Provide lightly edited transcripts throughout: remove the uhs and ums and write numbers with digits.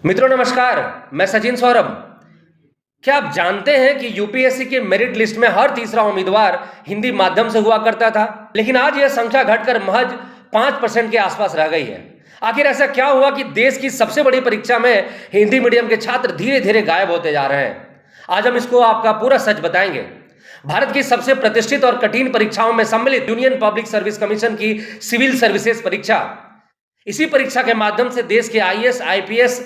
मित्रों नमस्कार, मैं सचिन सौरभ। क्या आप जानते हैं कि यूपीएससी के मेरिट लिस्ट में हर तीसरा उम्मीदवार हिंदी माध्यम से हुआ करता था, लेकिन आज यह संख्या घटकर महज 5% के आसपास रह गई है। आखिर ऐसा क्या हुआ कि देश की सबसे बड़ी परीक्षा में हिंदी मीडियम के छात्र धीरे धीरे गायब होते जा रहे हैं? आज हम इसको आपका पूरा सच बताएंगे। भारत की सबसे प्रतिष्ठित और कठिन परीक्षाओं में सम्मिलित यूनियन पब्लिक सर्विस कमीशन की सिविल सर्विसेज परीक्षा, इसी परीक्षा के माध्यम से देश के आईएएस, आईपीएस,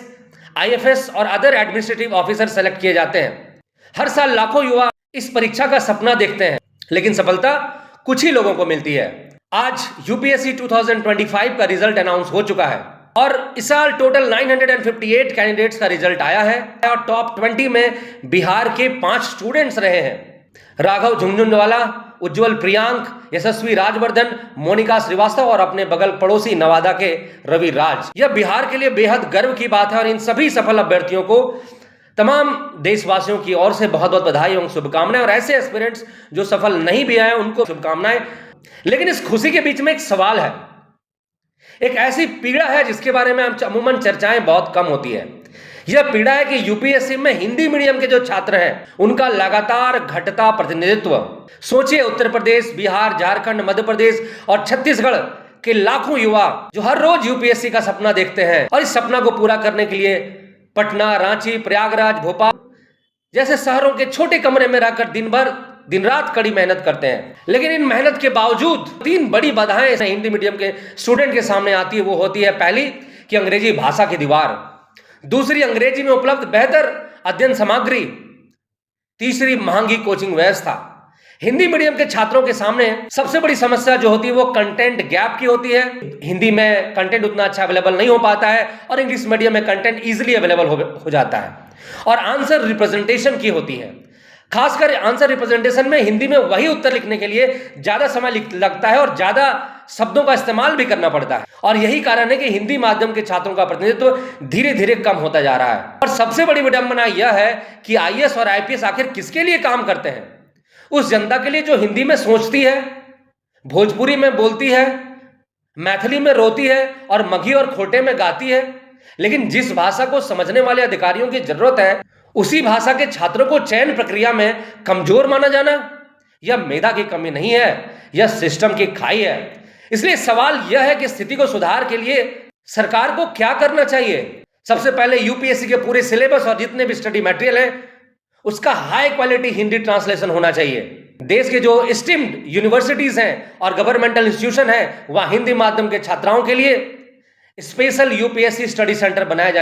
आईएफएस और अदर एडमिनिस्ट्रेटिव ऑफिसर सेलेक्ट किए जाते हैं। हर साल लाखों युवा इस परीक्षा का सपना देखते हैं, लेकिन सफलता कुछ ही लोगों को मिलती है। आज यूपीएससी 2025 का रिजल्ट अनाउंस हो चुका है और इस साल टोटल 958 कैंडिडेट्स का रिजल्ट आया है और टॉप 20 में बिहार के 5 स्टूडेंट्स रहे हैं। राघव झुंझुनवाला, उज्जवल प्रियांक, यशस्वी राजवर्धन, मोनिका श्रीवास्तव और अपने बगल पड़ोसी नवादा के रवि राज। यह बिहार के लिए बेहद गर्व की बात है और इन सभी सफल अभ्यर्थियों को तमाम देशवासियों की ओर से बहुत बहुत बधाई एवं शुभकामनाएं, और ऐसे एस्पिरेंट्स जो सफल नहीं भी आए उनको शुभकामनाएं। लेकिन इस खुशी के बीच में एक सवाल है, एक ऐसी पीड़ा है जिसके बारे में अमूमन चर्चाएं बहुत कम होती है। यह पीड़ा है कि यूपीएससी में हिंदी मीडियम के जो छात्र हैं उनका लगातार घटता प्रतिनिधित्व। सोचिए, उत्तर प्रदेश, बिहार, झारखंड, मध्य प्रदेश और छत्तीसगढ़ के लाखों युवा जो हर रोज यूपीएससी का सपना देखते हैं और इस सपना को पूरा करने के लिए पटना, रांची, प्रयागराज, भोपाल जैसे शहरों के छोटे कमरे में रहकर दिन रात कड़ी मेहनत करते हैं। लेकिन इन मेहनत के बावजूद 3 बड़ी बाधाएं हिंदी मीडियम के स्टूडेंट के सामने आती है। वो होती है, पहली कि अंग्रेजी भाषा की दीवार, दूसरी अंग्रेजी में उपलब्ध बेहतर अध्ययन सामग्री, तीसरी महंगी कोचिंग व्यवस्था। हिंदी मीडियम के छात्रों के सामने सबसे बड़ी समस्या जो होती है वो कंटेंट गैप की होती है। हिंदी में कंटेंट उतना अच्छा अवेलेबल नहीं हो पाता है और इंग्लिश मीडियम में कंटेंट इजीली अवेलेबल हो जाता है। और आंसर रिप्रेजेंटेशन की होती है, खासकर आंसर रिप्रेजेंटेशन में हिंदी में वही उत्तर लिखने के लिए ज्यादा समय लगता है और ज्यादा शब्दों का इस्तेमाल भी करना पड़ता है। और यही कारण है कि हिंदी माध्यम के छात्रों का प्रतिनिधित्व धीरे धीरे कम होता जा रहा है। और सबसे बड़ी विडंबना यह है कि आईएएस और आईपीएस आखिर किसके लिए काम करते हैं? उस जनता के लिए जो हिंदी में सोचती है, भोजपुरी में बोलती है, मैथिली में रोती है और मघी और खोटे में गाती है। लेकिन जिस भाषा को समझने वाले अधिकारियों की जरूरत है, उसी भाषा के छात्रों को चयन प्रक्रिया में कमजोर माना जाना, यह मेधा की कमी नहीं है, यह सिस्टम की खाई है। इसलिए सवाल यह है कि स्थिति को सुधार के लिए सरकार को क्या करना चाहिए। सबसे पहले यूपीएससी के पूरे सिलेबस और जितने भी स्टडी मटेरियल है उसका हाई क्वालिटी हिंदी ट्रांसलेशन होना चाहिए। देश के जो एस्टीम्ड यूनिवर्सिटीज हैं और गवर्नमेंटल इंस्टीट्यूशन है वहां हिंदी माध्यम के छात्राओं के लिए स्पेशल यूपीएससी स्टडी सेंटर बनाया जाए।